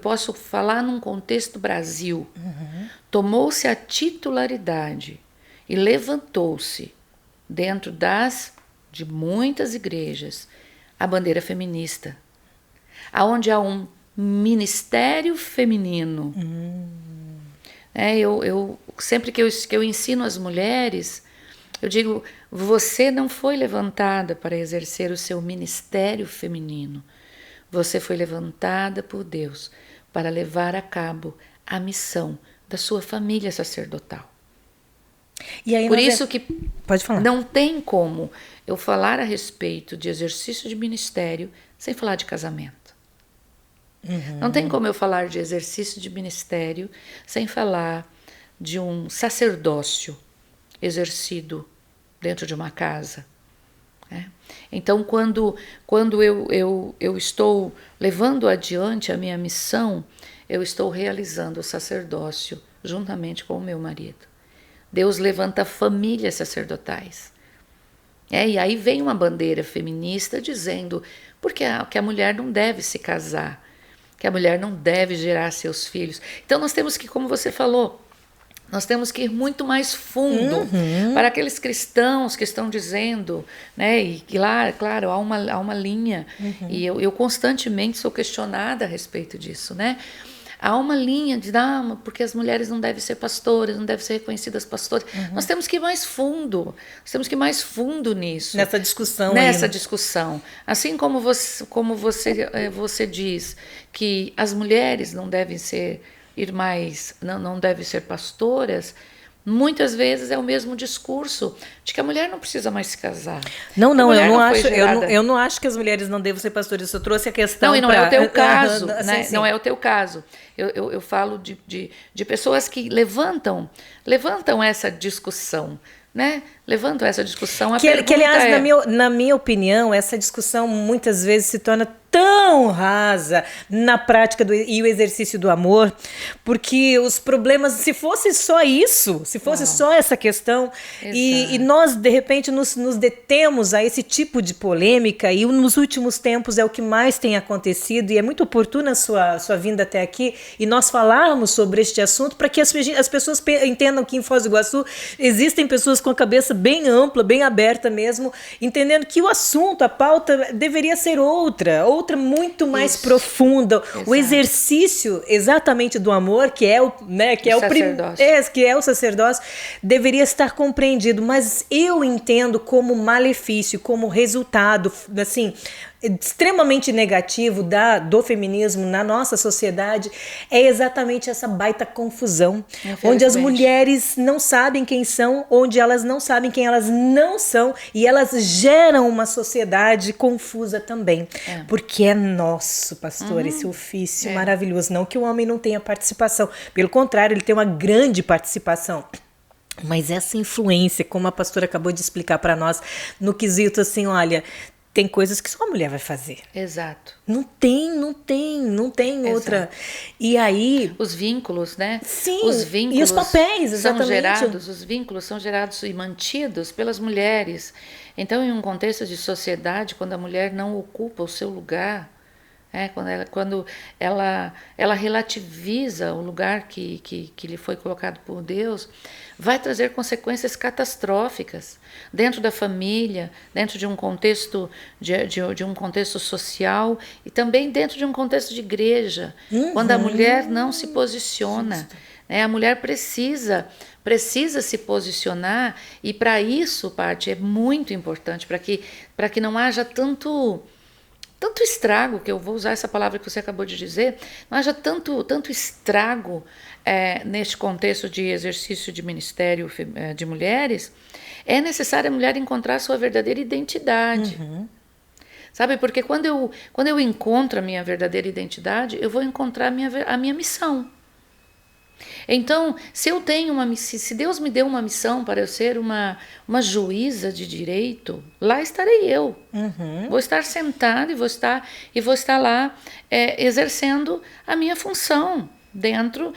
posso falar num contexto Brasil. Tomou-se a titularidade e levantou-se dentro de muitas igrejas a bandeira feminista, aonde há um ministério feminino. Eu sempre que eu ensino as mulheres, eu digo, você não foi levantada para exercer o seu ministério feminino. Você foi levantada por Deus para levar a cabo a missão da sua família sacerdotal. E aí Por isso que pode falar. não tem como eu falar a respeito de exercício de ministério sem falar de casamento. Não tem como eu falar de exercício de ministério sem falar de um sacerdócio exercido dentro de uma casa. Né? Então, quando eu estou levando adiante a minha missão, eu estou realizando o sacerdócio juntamente com o meu marido. Deus levanta famílias sacerdotais. E aí vem uma bandeira feminista dizendo que a mulher não deve se casar, que a mulher não deve gerar seus filhos. Então nós temos que, como você falou, nós temos que ir muito mais fundo para aqueles cristãos que estão dizendo, né? E lá, claro, há uma linha, e eu constantemente sou questionada a respeito disso, né? Há uma linha de, porque as mulheres não devem ser pastoras, não devem ser reconhecidas pastoras. Nós temos que ir mais fundo, nós temos que ir mais fundo nisso. Nessa discussão Nessa aí, né? discussão. Assim como você diz que as mulheres não devem ser não devem ser pastoras, muitas vezes é o mesmo discurso de que a mulher não precisa mais se casar. Não, eu não não acho que as mulheres não devam ser pastoras. Eu trouxe a questão. Não, e não é o teu caso, né? Sim. Não é o teu caso. Eu falo de pessoas que levantam essa discussão, né? Levantam essa discussão. Que aliás, na minha opinião, essa discussão muitas vezes se torna tão rasa na prática e o exercício do amor, porque os problemas, se fosse só isso, se fosse só essa questão, e nós, de repente, nos detemos a esse tipo de polêmica, e nos últimos tempos é o que mais tem acontecido, e é muito oportuna a sua vinda até aqui, e nós falarmos sobre este assunto, para que as pessoas entendam que em Foz do Iguaçu existem pessoas com a cabeça bem ampla, bem aberta mesmo, entendendo que o assunto, a pauta deveria ser outra muito mais profunda. Exato. O exercício exatamente do amor, que é o, né, que é o que é o sacerdócio, deveria estar compreendido, mas eu entendo como malefício, como resultado, assim, extremamente negativo do feminismo na nossa sociedade, é exatamente essa baita confusão, onde as mulheres não sabem quem são, onde elas não sabem quem elas não são, e elas geram uma sociedade confusa também, porque é nosso, pastor, esse ofício maravilhoso, não que o homem não tenha participação, pelo contrário, ele tem uma grande participação. Mas essa influência, como a pastora acabou de explicar para nós, no quesito assim, olha, tem coisas que só a mulher vai fazer. Exato. Não tem outra. E aí... Os vínculos, né? Sim, os vínculos e os papéis, exatamente. Os vínculos são gerados e mantidos pelas mulheres. Então, em um contexto de sociedade, quando a mulher não ocupa o seu lugar, quando ela relativiza o lugar que lhe foi colocado por Deus, vai trazer consequências catastróficas dentro da família, dentro de um contexto de um contexto social e também dentro de um contexto de igreja, quando a mulher não se posiciona. Né? A mulher precisa se posicionar, e para isso, Paty, é muito importante, para que não haja tanto estrago, que eu vou usar essa palavra que você acabou de dizer, não haja tanto estrago neste contexto de exercício de ministério de mulheres, é necessário a mulher encontrar a sua verdadeira identidade. Sabe, porque quando eu encontro a minha verdadeira identidade, eu vou encontrar a minha missão. Então, se Deus me deu uma missão para eu ser uma juíza de direito, lá estarei eu. Vou estar sentada e vou estar lá exercendo a minha função dentro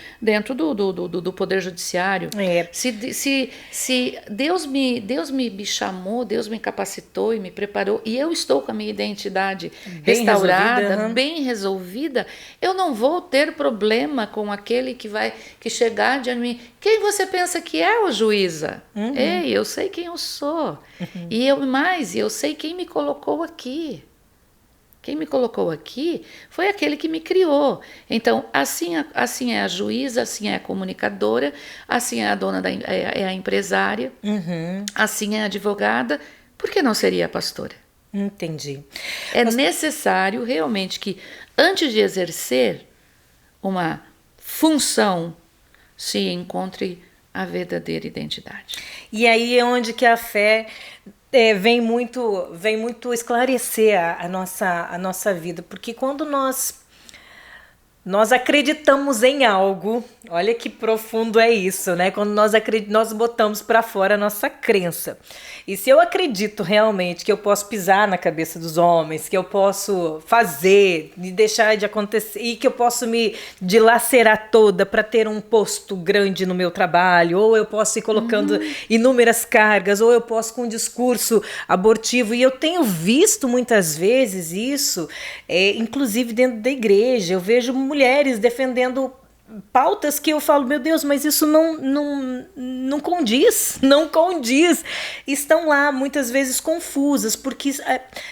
do Poder Judiciário. Se Deus me chamou, Deus me capacitou e me preparou, e eu estou com a minha identidade restaurada, bem resolvida, eu não vou ter problema com aquele que chegar diante de mim. Quem você pensa que é, o juíza? Ei, eu sei quem eu sou. E eu sei quem me colocou aqui. Quem me colocou aqui foi aquele que me criou. Então, assim é a juíza, assim é a comunicadora, assim é a dona é a empresária, assim é a advogada. Por que não seria a pastora? Entendi. É necessário realmente que, antes de exercer uma função, se encontre a verdadeira identidade. E aí é onde que a fé vem muito esclarecer a nossa vida, porque quando nós acreditamos em algo, olha que profundo é isso, né? Quando nós botamos para fora a nossa crença. E se eu acredito realmente que eu posso pisar na cabeça dos homens, que eu posso fazer e deixar de acontecer, e que eu posso me dilacerar toda para ter um posto grande no meu trabalho, ou eu posso ir colocando inúmeras cargas, ou eu posso com um discurso abortivo, e eu tenho visto muitas vezes isso, inclusive dentro da igreja, eu vejo mulheres defendendo pautas que eu falo, meu Deus, mas isso não condiz, não condiz. Estão lá muitas vezes confusas, porque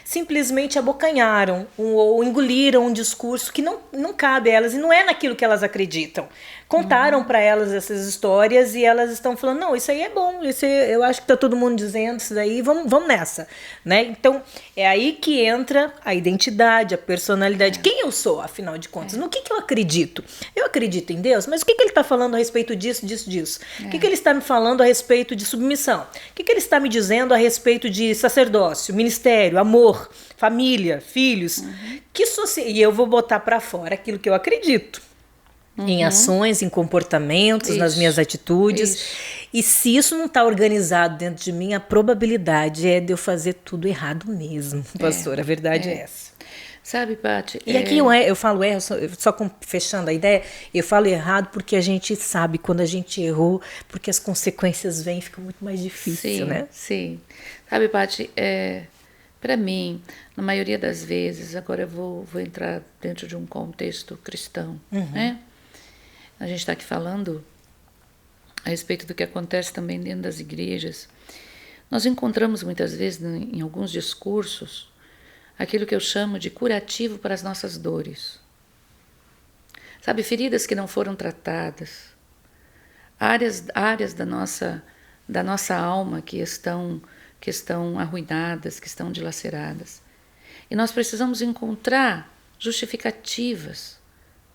simplesmente abocanharam ou engoliram um discurso que não cabe a elas e não é naquilo que elas acreditam. Contaram para elas essas histórias e elas estão falando, não, isso aí é bom, eu acho que está todo mundo dizendo isso daí, vamos nessa, né? Então, é aí que entra a identidade, a personalidade. Quem eu sou, afinal de contas? No que eu acredito? Eu acredito em Deus, mas o que ele está falando a respeito disso? O que ele está me falando a respeito de submissão? O que ele está me dizendo a respeito de sacerdócio, ministério, amor, família, filhos? E eu vou botar para fora aquilo que eu acredito. Em ações, em comportamentos, nas minhas atitudes. E se isso não está organizado dentro de mim, a probabilidade é de eu fazer tudo errado mesmo, pastor. A verdade é essa. Sabe, Paty? E aqui eu falo fechando a ideia, eu falo errado porque a gente sabe quando a gente errou, porque as consequências vêm e fica muito mais difícil, né? Sim. Sabe, Paty, para mim, na maioria das vezes, agora eu vou entrar dentro de um contexto cristão, né? A gente está aqui falando a respeito do que acontece também dentro das igrejas. Nós encontramos muitas vezes em alguns discursos aquilo que eu chamo de curativo para as nossas dores. Sabe, feridas que não foram tratadas, áreas da nossa alma que estão arruinadas, que estão dilaceradas. E nós precisamos encontrar justificativas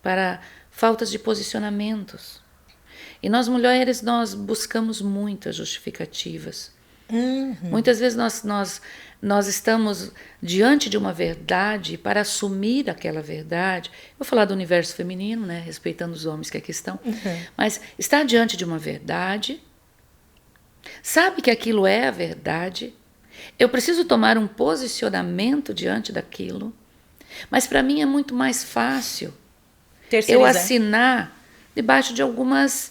para faltas de posicionamentos. E nós mulheres, nós buscamos muitas justificativas. Muitas vezes nós estamos diante de uma verdade, para assumir aquela verdade, vou falar do universo feminino, né, respeitando os homens que aqui estão, mas está diante de uma verdade, sabe que aquilo é a verdade, eu preciso tomar um posicionamento diante daquilo, mas para mim é muito mais fácil eu assinar debaixo de algumas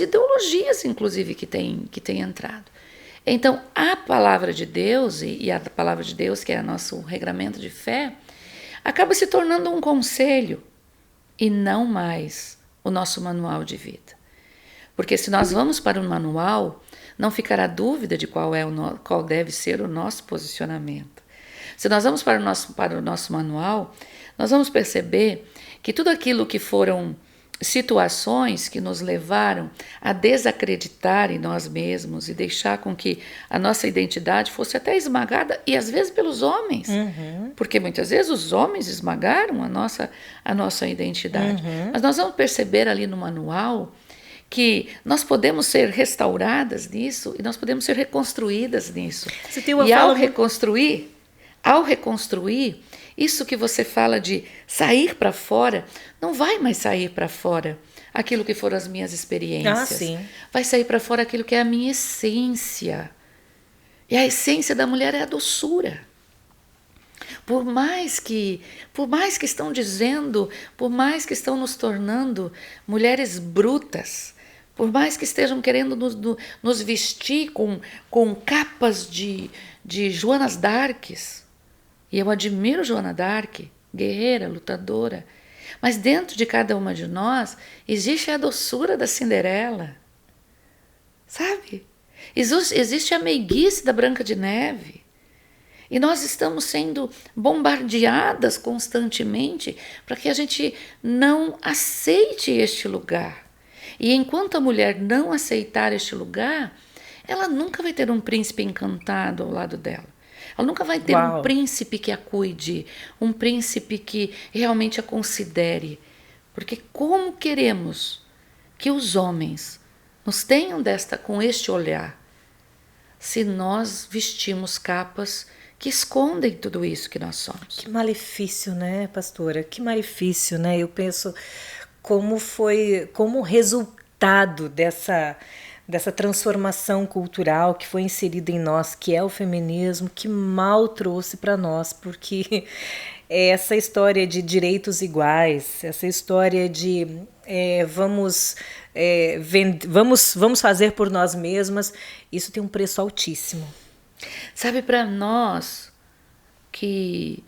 ideologias, inclusive, que tem entrado. Então, a palavra de Deus, e a palavra de Deus, que é nosso regramento de fé, acaba se tornando um conselho e não mais o nosso manual de vida. Porque se nós vamos para o manual, não ficará dúvida de qual deve ser o nosso posicionamento. Se nós vamos para o nosso manual, nós vamos perceber que tudo aquilo que foram situações que nos levaram a desacreditar em nós mesmos e deixar com que a nossa identidade fosse até esmagada, e às vezes pelos homens, porque muitas vezes os homens esmagaram a nossa identidade. Mas nós vamos perceber ali no manual que nós podemos ser restauradas nisso e nós podemos ser reconstruídas nisso. E ao reconstruir, isso que você fala de sair para fora, não vai mais sair para fora aquilo que foram as minhas experiências. Vai sair para fora aquilo que é a minha essência. E a essência da mulher é a doçura. Por mais que estão dizendo, por mais que estão nos tornando mulheres brutas, por mais que estejam querendo nos vestir com capas de Joanas d'Arcs, e eu admiro Joana d'Arc, guerreira, lutadora, mas dentro de cada uma de nós existe a doçura da Cinderela, sabe? Existe a meiguice da Branca de Neve. E nós estamos sendo bombardeadas constantemente para que a gente não aceite este lugar. E enquanto a mulher não aceitar este lugar, ela nunca vai ter um príncipe encantado ao lado dela. Ela nunca vai ter um príncipe que a cuide, um príncipe que realmente a considere. Porque como queremos que os homens nos tenham com este olhar, se nós vestimos capas que escondem tudo isso que nós somos. Que malefício, né, pastora? Que malefício, né? Eu penso como resultado dessa transformação cultural que foi inserida em nós, que é o feminismo, que mal trouxe para nós, porque essa história de direitos iguais, essa história de vamos fazer por nós mesmas, isso tem um preço altíssimo. Sabe, para nós que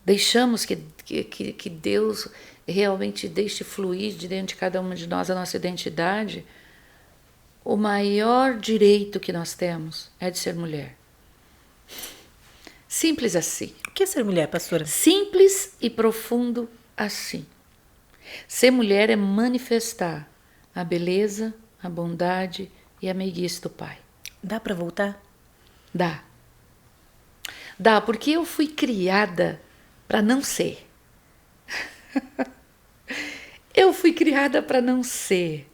deixamos que Deus realmente deixe fluir de dentro de cada uma de nós a nossa identidade, o maior direito que nós temos é de ser mulher. Simples assim. O que é ser mulher, pastora? Simples e profundo assim. Ser mulher é manifestar a beleza, a bondade e a meiguice do Pai. Dá para voltar? Dá. Dá, porque eu fui criada para não ser. Eu fui criada para não ser.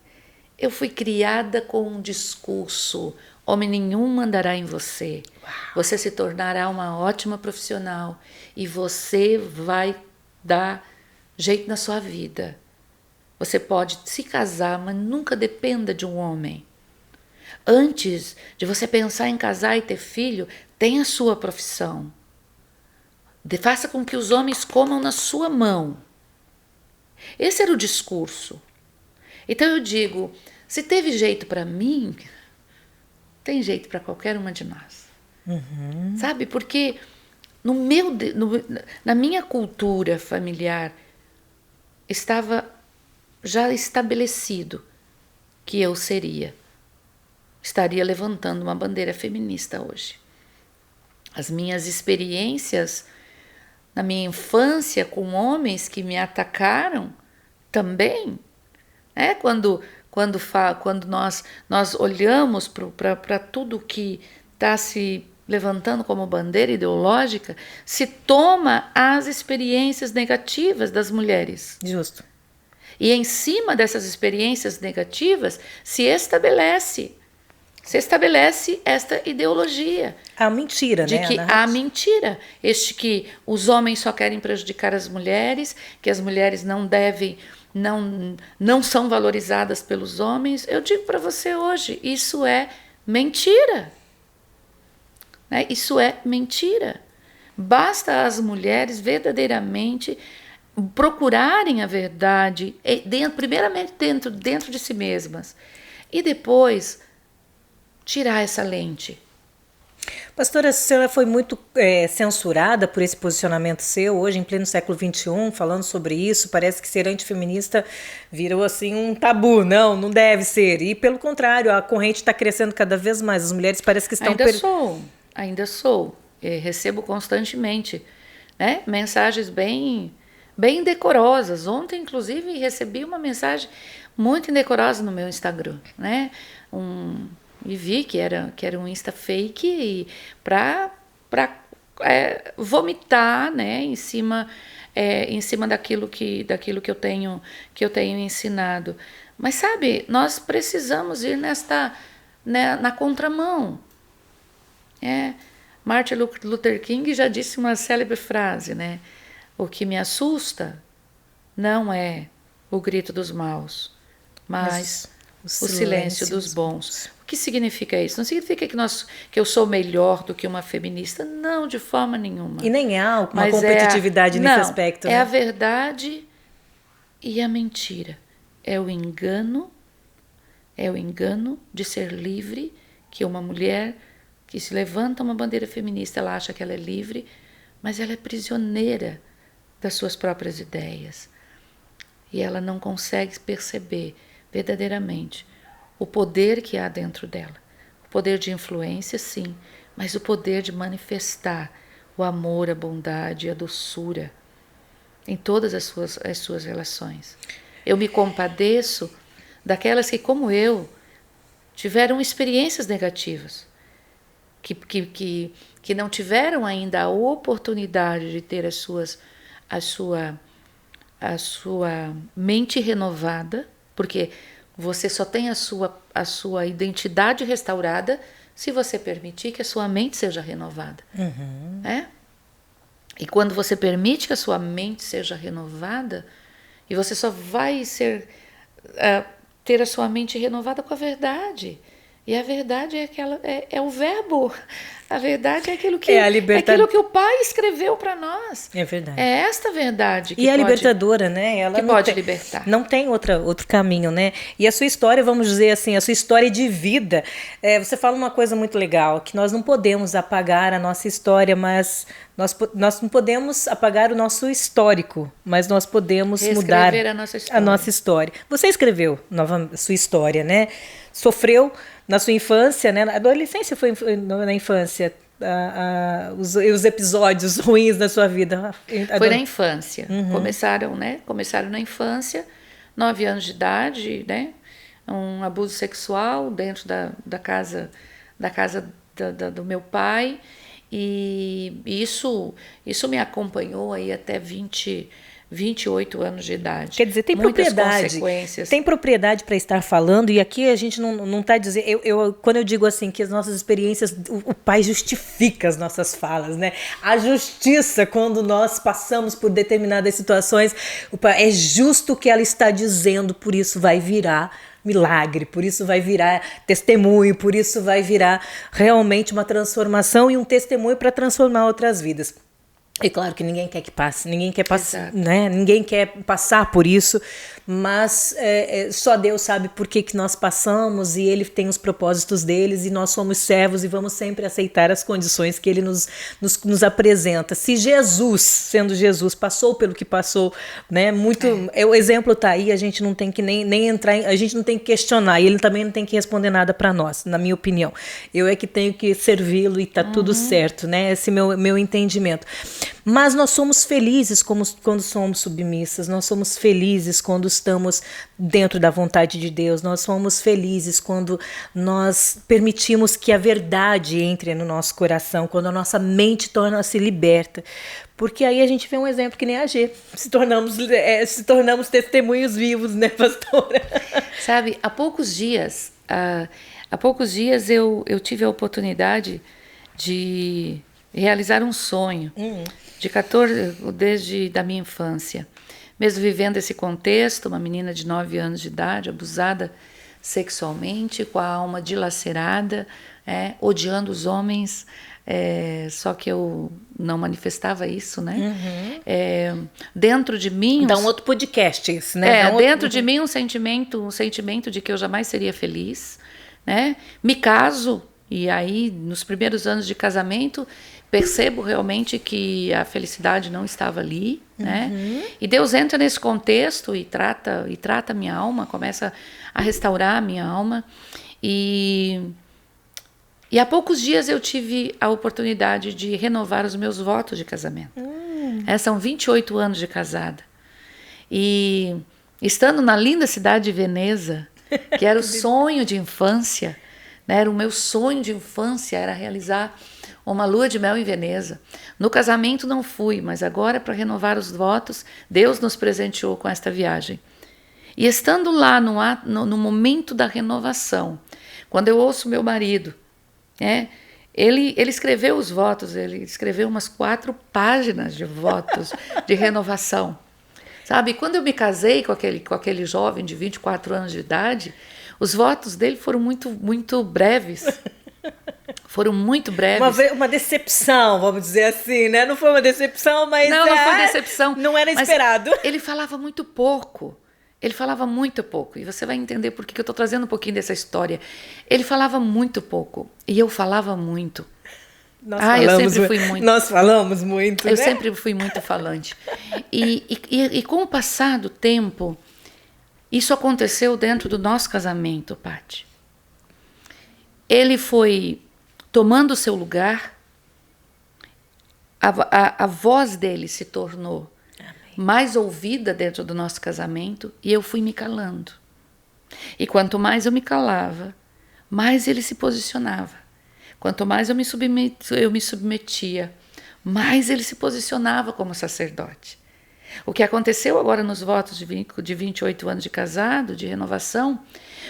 Eu fui criada com um discurso: homem nenhum mandará em você. Uau. Você se tornará uma ótima profissional e você vai dar jeito na sua vida. Você pode se casar, mas nunca dependa de um homem. Antes de você pensar em casar e ter filho, tenha a sua profissão. Faça com que os homens comam na sua mão. Esse era o discurso. Então eu digo, se teve jeito para mim, tem jeito para qualquer uma de nós. Uhum. Sabe? Porque na minha cultura familiar estava já estabelecido que eu estaria levantando uma bandeira feminista hoje. As minhas experiências na minha infância com homens que me atacaram também, né? Quando nós olhamos para tudo que está se levantando como bandeira ideológica, se toma as experiências negativas das mulheres. Justo. E em cima dessas experiências negativas se estabelece esta ideologia. A mentira, de né? Que a mentira. Que os homens só querem prejudicar as mulheres, que as mulheres não são valorizadas pelos homens. Eu digo para você hoje, isso é mentira. Né? Isso é mentira. Basta as mulheres verdadeiramente procurarem a verdade, primeiramente dentro de si mesmas, e depois tirar essa lente. Pastora, a senhora foi muito censurada por esse posicionamento seu hoje, em pleno século XXI, falando sobre isso. Parece que ser antifeminista virou assim um tabu. Não deve ser. E pelo contrário, a corrente está crescendo cada vez mais. As mulheres parece que estão... Ainda sou. Recebo constantemente, né, mensagens bem indecorosas. Ontem, inclusive, recebi uma mensagem muito indecorosa no meu Instagram, né? E vi que era um Insta fake para vomitar, né, em cima daquilo que eu tenho ensinado. Mas sabe, nós precisamos ir na contramão. Martin Luther King já disse uma célebre frase, né? O que me assusta não é o grito dos maus, mas o silêncio dos bons. O que significa isso? Não significa que eu sou melhor do que uma feminista. Não, de forma nenhuma. E nem há uma competitividade nesse aspecto. É a verdade e a mentira. É o engano de ser livre, que uma mulher que se levanta uma bandeira feminista, ela acha que ela é livre, mas ela é prisioneira das suas próprias ideias. E ela não consegue perceber verdadeiramente o poder que há dentro dela. O poder de influência, sim, mas o poder de manifestar o amor, a bondade, a doçura em todas as suas relações. Eu me compadeço daquelas que, como eu, tiveram experiências negativas, que não tiveram ainda a oportunidade de ter a sua mente renovada, porque Você só tem a sua identidade restaurada se você permitir que a sua mente seja renovada. É? E quando você permite que a sua mente seja renovada, e você só vai ter a sua mente renovada com a verdade. E a verdade é o verbo. A verdade é aquilo que, aquilo que o Pai escreveu para nós. É verdade. É esta verdade que é libertadora, né? Ela que pode libertar. Não tem outro caminho, né? E a sua história, vamos dizer assim, a sua história de vida, você fala uma coisa muito legal, que nós não podemos apagar a nossa história, mas nós não podemos apagar o nosso histórico, mas nós podemos mudar a nossa história. Você escreveu sua história, né? Sofreu na sua infância, né? Na adolescência foi na infância, os episódios ruins da sua vida. Foi na infância. Começaram na infância, 9 anos de idade, né? Um abuso sexual dentro da casa do meu pai. E isso me acompanhou aí até 28 anos de idade. Quer dizer, tem propriedade para estar falando, e aqui a gente não está dizendo. Quando eu digo assim, que as nossas experiências, o Pai justifica as nossas falas, né? A justiça, quando nós passamos por determinadas situações, o Pai, é justo o que ela está dizendo, por isso vai virar milagre, por isso vai virar testemunho, por isso vai virar realmente uma transformação e um testemunho para transformar outras vidas. É claro que ninguém quer que passe, ninguém quer passar, né? Ninguém quer passar por isso, mas só Deus sabe por que nós passamos, e Ele tem os propósitos deles, e nós somos servos e vamos sempre aceitar as condições que Ele nos apresenta. Se Jesus, sendo Jesus, passou pelo que passou, né? O exemplo está aí, a gente não tem que nem entrar, a gente não tem que questionar, e Ele também não tem que responder nada para nós, na minha opinião. Eu é que tenho que servi-lo e está tudo certo, né? Esse meu entendimento. Mas nós somos felizes quando somos submissas, nós somos felizes quando estamos dentro da vontade de Deus, nós somos felizes quando nós permitimos que a verdade entre no nosso coração, quando a nossa mente torna-se liberta. Porque aí a gente vê um exemplo que nem a G, se tornamos testemunhos vivos, né, pastora? Sabe, há poucos dias eu tive a oportunidade de realizar um sonho desde da minha infância. Mesmo vivendo esse contexto, uma menina de 9 anos de idade, abusada sexualmente, com a alma dilacerada, odiando os homens, só que eu não manifestava isso, né? Dentro de mim... Dá um outro podcast isso, né? Dentro de mim um sentimento de que eu jamais seria feliz, né? Me caso, e aí nos primeiros anos de casamento percebo realmente que a felicidade não estava ali, né? E Deus entra nesse contexto e trata a minha alma, começa a restaurar a minha alma. E há poucos dias eu tive a oportunidade de renovar os meus votos de casamento. São 28 anos de casada. E estando na linda cidade de Veneza, que era o sonho de infância, né? Era o meu sonho de infância, era realizar uma lua de mel em Veneza. No casamento não fui, mas agora, para renovar os votos, Deus nos presenteou com esta viagem. E estando lá no momento da renovação, quando eu ouço meu marido, ele escreveu os votos, ele escreveu umas 4 páginas de votos de renovação. Sabe, quando eu me casei com aquele jovem de 24 anos de idade, os votos dele foram muito, muito breves. Foram muito breves. Uma decepção, vamos dizer assim, né? Não foi uma decepção, mas... Não foi decepção. Não era esperado. Ele falava muito pouco. E você vai entender por que eu estou trazendo um pouquinho dessa história. Ele falava muito pouco. E eu falava muito. Eu sempre fui muito. Nós falamos muito, Eu sempre fui muito falante. E com o passar do tempo, isso aconteceu dentro do nosso casamento, Paty. Ele foi tomando o seu lugar, a voz dele se tornou mais ouvida dentro do nosso casamento, e eu fui me calando. E quanto mais eu me calava, mais ele se posicionava. Quanto mais eu me submetia, mais ele se posicionava como sacerdote. O que aconteceu agora nos votos de 28 anos de casado, de renovação,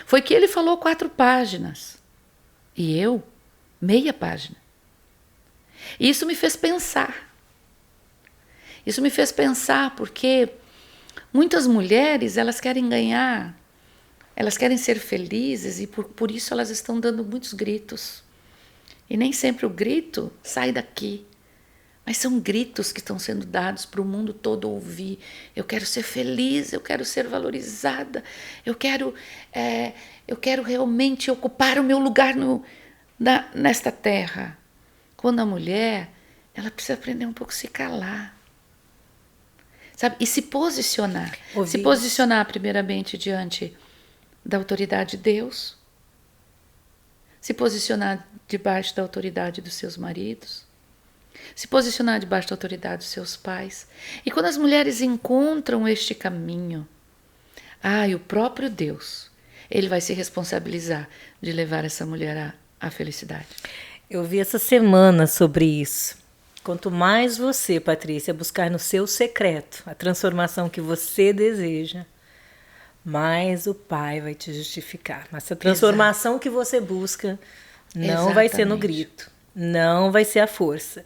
foi que ele falou 4 páginas. E eu, meia página. E isso me fez pensar. Isso me fez pensar porque muitas mulheres, elas querem ganhar, elas querem ser felizes e por isso elas estão dando muitos gritos. E nem sempre o grito sai daqui. Mas são gritos que estão sendo dados para o mundo todo ouvir. Eu quero ser feliz, eu quero ser valorizada, eu quero realmente ocupar o meu lugar nesta terra. Quando a mulher, ela precisa aprender um pouco a se calar. Sabe? E se posicionar. Se posicionar primeiramente diante da autoridade de Deus. Se posicionar debaixo da autoridade dos seus maridos. Se posicionar debaixo da autoridade dos seus pais. E quando as mulheres encontram este caminho, o próprio Deus, ele vai se responsabilizar de levar essa mulher à felicidade. Eu vi essa semana sobre isso. Quanto mais você, Patrícia, buscar no seu secreto a transformação que você deseja, mais o Pai vai te justificar. Mas essa transformação que você busca não vai ser no grito, não vai ser a força.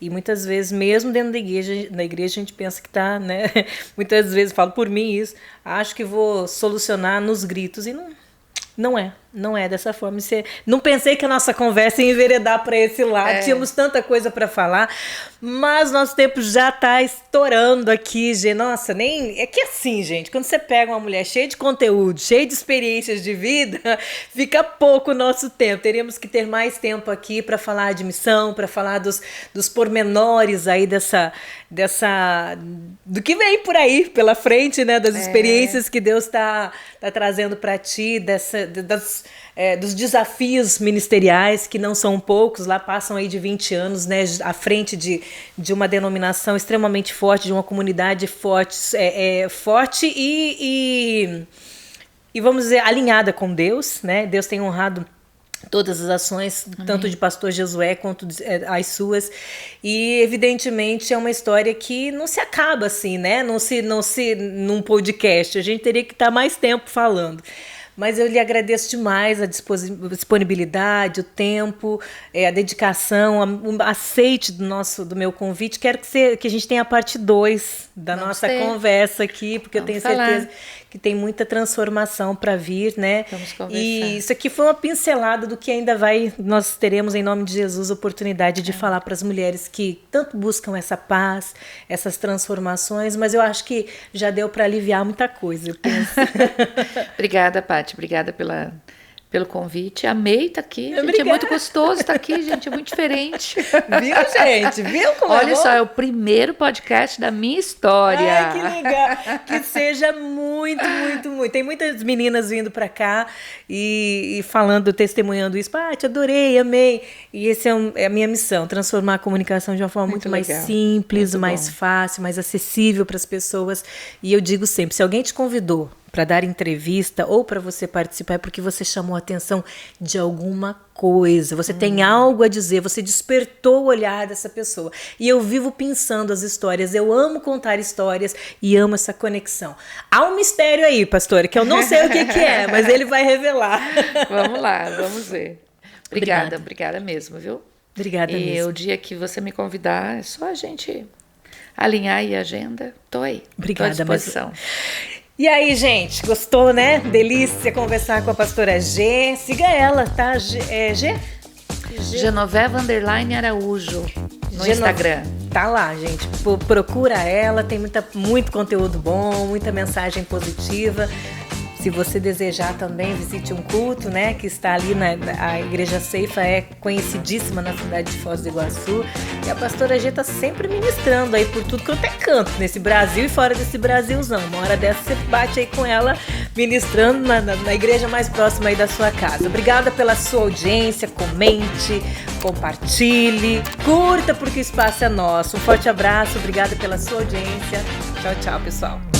E muitas vezes, mesmo dentro da igreja a gente pensa que está, né? Muitas vezes, falo por mim isso, acho que vou solucionar nos gritos e não é dessa forma. Não pensei que a nossa conversa ia enveredar para esse lado. Tínhamos tanta coisa para falar, mas nosso tempo já está estourando aqui, gente. Nossa, é que assim, gente, quando você pega uma mulher cheia de conteúdo, cheia de experiências de vida, fica pouco o nosso tempo. Teríamos que ter mais tempo aqui para falar de missão, para falar dos pormenores aí do que vem por aí pela frente, né? Das experiências que Deus está trazendo para ti, dos desafios ministeriais, que não são poucos, lá passam aí de 20 anos, né, à frente de uma denominação extremamente forte, de uma comunidade forte, forte e vamos dizer, alinhada com Deus, né? Deus tem honrado todas as ações, tanto de pastor Josué quanto as suas, e evidentemente é uma história que não se acaba assim, né? Num podcast, a gente teria que estar mais tempo falando. Mas eu lhe agradeço demais a disponibilidade, o tempo, a dedicação, o aceite do meu convite. Quero que a gente tenha a parte 2 da nossa conversa aqui, porque eu tenho certeza que tem muita transformação para vir, né? Vamos conversar. E isso aqui foi uma pincelada do que ainda nós teremos, em nome de Jesus, oportunidade de falar para as mulheres que tanto buscam essa paz, essas transformações, mas eu acho que já deu para aliviar muita coisa, eu penso. Obrigada, Paty, obrigada pelo convite. Amei estar aqui, gente, é muito gostoso estar aqui, gente, é muito diferente. Viu, gente? Viu como Olha só, é o primeiro podcast da minha história. Ai, que legal. Que seja muito, muito, muito. Tem muitas meninas vindo para cá e falando, testemunhando isso. Paty, adorei, amei. E essa é a minha missão, transformar a comunicação de uma forma muito mais simples, mais fácil, mais acessível para as pessoas. E eu digo sempre, se alguém te convidou para dar entrevista ou para você participar, é porque você chamou a atenção de alguma coisa, você tem algo a dizer, você despertou o olhar dessa pessoa. E eu vivo pensando as histórias, eu amo contar histórias e amo essa conexão. Há um mistério aí, pastora, que eu não sei o que é, mas ele vai revelar. Vamos lá, vamos ver. Obrigada mesmo, viu? Obrigada mesmo. E o dia que você me convidar, é só a gente alinhar aí a agenda. Tô aí. Obrigada, tô à disposição. E aí, gente, gostou, né? Delícia conversar com a pastora G. Siga ela, tá? G? Genoveva _Araújo no Instagram. Tá lá, gente. Procura ela, tem muito conteúdo bom, muita mensagem positiva. Se você desejar também, visite um culto, né, que está ali a Igreja Ceifa é conhecidíssima na cidade de Foz do Iguaçu. E a pastora G está sempre ministrando aí por tudo quanto é canto, nesse Brasil e fora desse Brasilzão. Uma hora dessa você bate aí com ela, ministrando na igreja mais próxima aí da sua casa. Obrigada pela sua audiência, comente, compartilhe, curta porque o espaço é nosso. Um forte abraço, obrigada pela sua audiência. Tchau, tchau, pessoal.